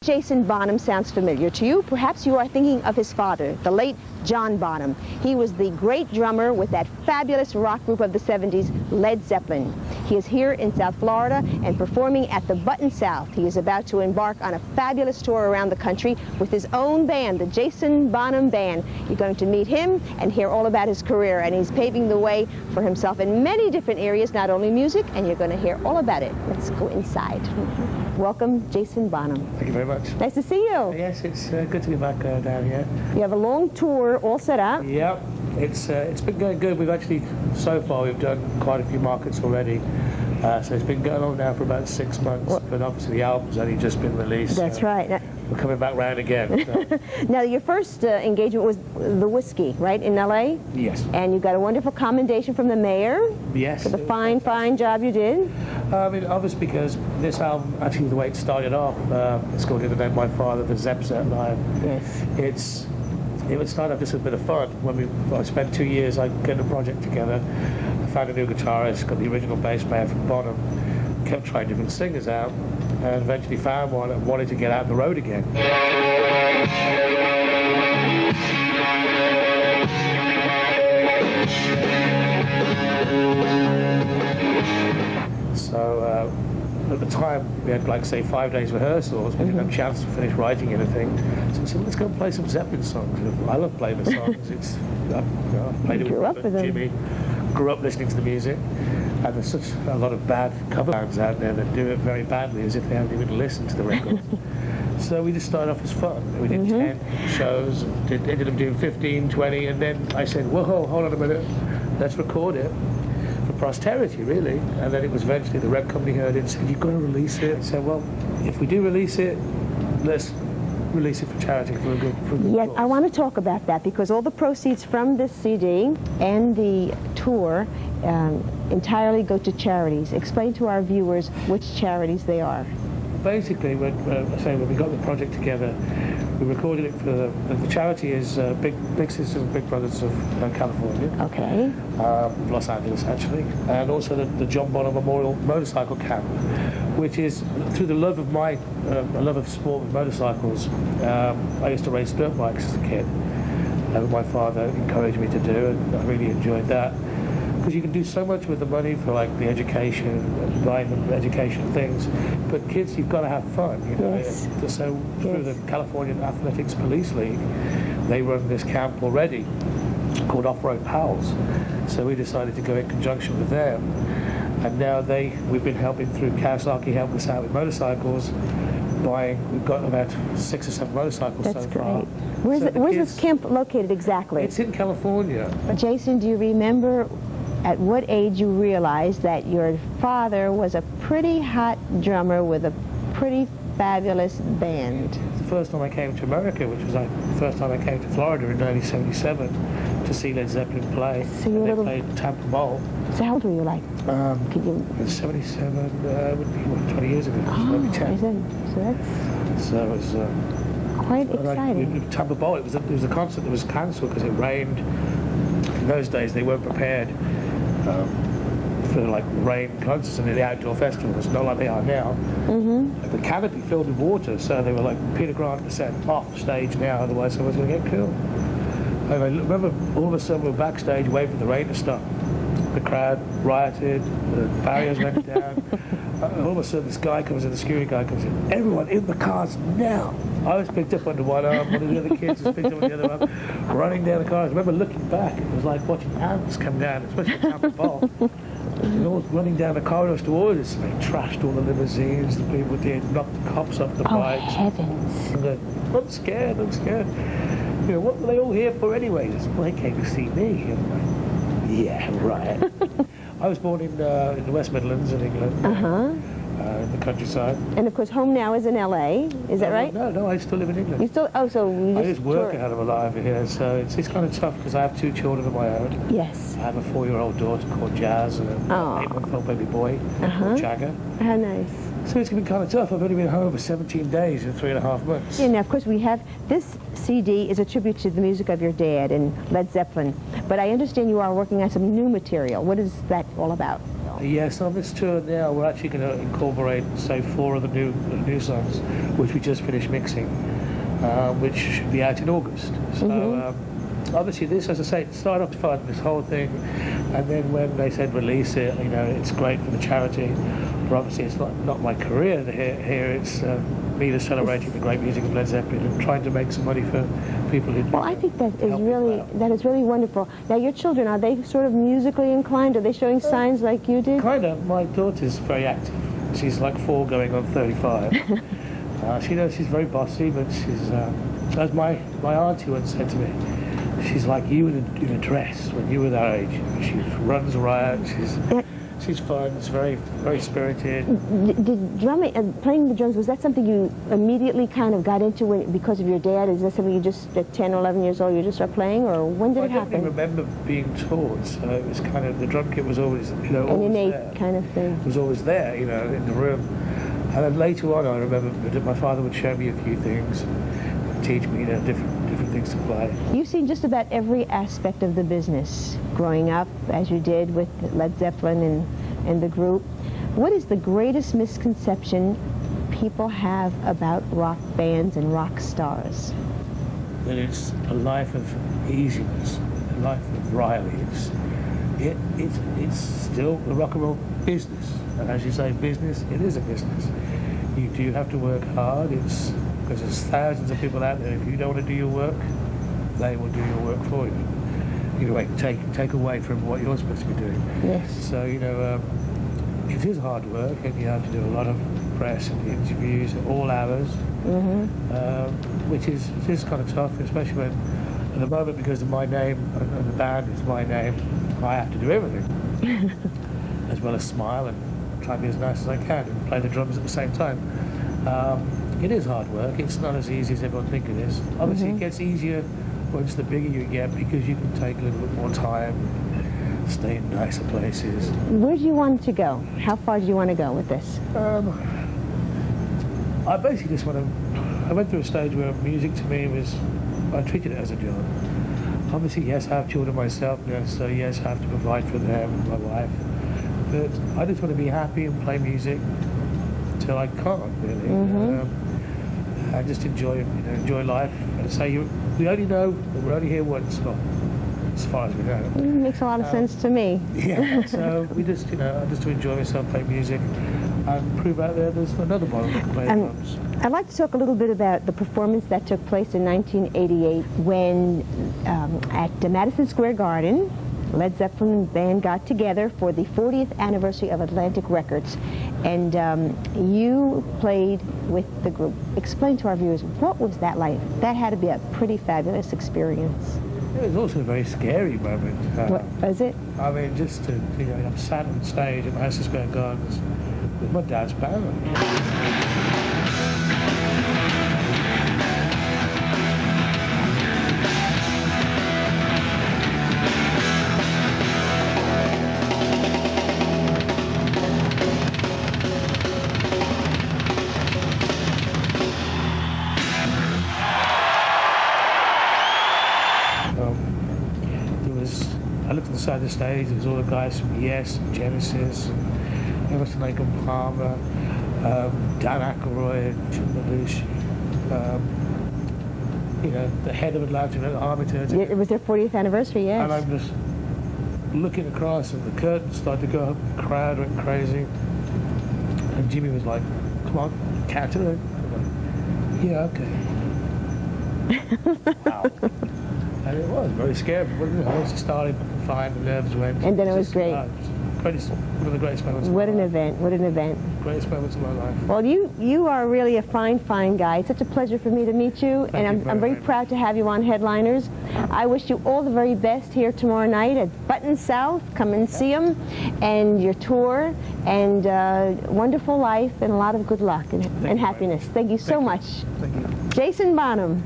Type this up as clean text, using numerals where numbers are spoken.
Jason Bonham sounds familiar to you, perhaps you are thinking of his father, the late John Bonham. He was the great drummer with that fabulous rock group of the 70s, Led Zeppelin. He is here in South Florida and performing at the Button South. He is about to embark on a fabulous tour around the country with his own band, the Jason Bonham Band. You're going to meet him and hear all about his career, and he's paving the way for himself in many different areas, not only music, and you're going to hear all about it. Let's go inside. Welcome, Jason Bonham. Thank you very much. Nice to see you. Yes, it's good to be back down here. You have a long tour all set up. Yep, it's been going good. We've actually, so far, we've done quite a few markets already. So it's been going on now for about 6 months, but obviously the album's only just been released. That's right. We're coming back round again. So. Now, your first engagement was the Whiskey, right, in L.A.? Yes. And you got a wonderful commendation from the mayor. Yes. For the fine job you did. I mean, obviously because this album, actually the way it started off, it's called In the Name of My Father, the Zepp Set Live. Yes. It would start off just a bit of fun. I spent 2 years getting a project together. I found a new guitarist, got the original bass player from Bonham, kept trying different singers out, and eventually found one and wanted to get out on the road again. So at the time we had, like, say, 5 days rehearsals. We didn't have a chance to finish writing anything, so we said, let's go and play some Zeppelin songs. I love playing the songs. I've played it with Jimmy, grew up listening to the music, and there's such a lot of bad cover bands out there that do it very badly, as if they haven't even listened to the records. So we just started off as fun. We did 10 shows, ended up doing 15, 20, and then I said, whoa, hold on a minute, let's record it for posterity, really. And then it was eventually the record company heard it and said, you've got to release it. I said, well, if we do release it, let's release it for charity, for a good Yes, cause. I want to talk about that, because all the proceeds from this CD and the tour entirely go to charities. Explain to our viewers which charities they are. Basically, when we got the project together, we recorded it for the charity is Big Sisters and Big Brothers of California. Okay. Los Angeles, actually, and also the John Bonham Memorial Motorcycle Camp, which is through the love of my love of sport with motorcycles. I used to race dirt bikes as a kid, and my father encouraged me to do it, and I really enjoyed that. Because you can do so much with the money for, like, the education, and buying them education things, but kids, you've got to have fun, you know. Yes. So through the California Athletics Police League, they run this camp already called Off-Road Pals. So we decided to go in conjunction with them, and now we've been helping through Kawasaki, helping us out with motorcycles. We've got about 6 or 7 motorcycles so far. That's great. Where's this camp located exactly? It's in California. Jason, do you remember at what age you realized that your father was a pretty hot drummer with a pretty fabulous band? The first time I came to America, which was the first time I came to Florida in 1977 to see Led Zeppelin play. So they played Tampa Bowl. So how old were you, like? Could you? 77 would be 20 years ago. Maybe 10. So it was quite exciting. Tampa Bowl. It was a concert that was cancelled because it rained. In those days, they weren't prepared for, like, rain concerts and the outdoor festivals, not like they are now. The canopy filled with water, so they were like, Peter Grant said, off stage now, otherwise someone's going to get killed. And I remember all of a sudden we were backstage waiting for the rain to stop. The crowd rioted, the barriers went down. All of a sudden this guy comes in, the security guy comes in, everyone in the cars now. I was picked up under one arm, one of the other kids was picked up on the other arm, running down the cars. I remember looking back, it was like watching ants come down, especially Tampa Bowl. They're all running down the corridors towards us, and they trashed all the limousines, the people did, knocked the cops off the bikes. Oh, heavens. And I'm scared. You know, what were they all here for anyway? Well, they came to see me. And I'm like, yeah, right. I was born in the West Midlands in England. In the countryside. And of course, home now is in L.A. Is that right? No, I still live in England. You still? Oh, so you I just work a hell of a lot over here, so it's kind of tough because I have 2 children of my own. Yes. I have a 4-year-old daughter called Jazz and an 8-month-old baby boy called Jagger. How nice. So it's been kind of tough. I've only been home for 17 days in 3.5 months. Yeah, now of course we have, this CD is a tribute to the music of your dad and Led Zeppelin, but I understand you are working on some new material. What is that all about? Yes, on this tour now, we're actually going to incorporate, say, 4 of the new songs, which we just finished mixing, which should be out in August. So, obviously, this, as I say, it started off fun, this whole thing, and then when they said release it, you know, it's great for the charity. But obviously, it's not my career here. It's me just celebrating the great music of Led Zeppelin and trying to make some money for people who. Well, I think that is really wonderful. Now, your children, are they sort of musically inclined? Are they showing signs like you did? Kind of. My daughter's very active. She's like 4 going on 35. She knows she's very bossy, but she's, as my auntie once said to me, she's like you in a dress when you were that age. She runs riot. She's fun. She's very spirited. Did drumming and playing the drums, was that something you immediately kind of got into because of your dad? Is that something you just at 10 or 11 years old you just started playing, or when did it happen? I don't remember being taught. So it was kind of, the drum kit was always, you know, an innate there. kind of thing. It was always there, you know, in the room. And then later on, I remember that my father would show me a few things, teach me, you know, different things to play. You've seen just about every aspect of the business growing up, as you did with Led Zeppelin and the group. What is the greatest misconception people have about rock bands and rock stars? That it's a life of easiness, a life of Riley. It's still the rock and roll business. And as you say, business, it is a business. You do have to work hard. It's because there's thousands of people out there. If you don't want to do your work, they will do your work for you. You know, take away from what you're supposed to be doing. Yes. So, you know, it is hard work, and you have to do a lot of press and interviews at all hours, which is kind of tough, especially when, at the moment, because of my name and the band is my name, I have to do everything, as well as smile and try and be as nice as I can and play the drums at the same time. It is hard work. It's not as easy as everyone thinks it is. Obviously, it gets easier once the bigger you get, because you can take a little bit more time, stay in nicer places. Where do you want to go? How far do you want to go with this? I basically just want to. I went through a stage where music to me was, I treated it as a job. Obviously, yes, I have children myself, so yes, I have to provide for them and my wife. But I just want to be happy and play music till I can't, really. I just enjoy life. And say we only know that we're only here once, not as far as we know. It makes a lot of sense to me. Yeah. So we just, just to enjoy myself, play music, and prove out there's another Bonham that can play the drums. I'd like to talk a little bit about the performance that took place in 1988 when at Madison Square Garden, Led Zeppelin band got together for the 40th anniversary of Atlantic Records, and you played with the group. Explain to our viewers, what was that like? That had to be a pretty fabulous experience. It was also a very scary moment. What was it? I mean, just to, I'm sat on stage at Madison Square Gardens with my dad's band. I looked at the side of the stage, there was all the guys from Yes, Genesis, Emerson, Lake and Palmer, Dan Aykroyd, Jim Belushi, the head of Atlantic, Armitage. It was their 40th anniversary, yes. And I'm just looking across, and the curtains started to go up, the crowd went crazy. And Jimmy was like, "Come on, count it in." I'm like, "Yeah, okay." Wow. And it was very scary. Once it started, fine, the nerves went. And then it was great. One of the greatest moments. What an event! What an event! Greatest moments of my life. Well, you are really a fine guy. It's such a pleasure for me to meet you, and I'm very proud to have you on Headliners. I wish you all the very best here tomorrow night at Button South. Come and see them, and your tour, and wonderful life, and a lot of good luck and happiness. Thank you so much. Thank you. Jason Bonham.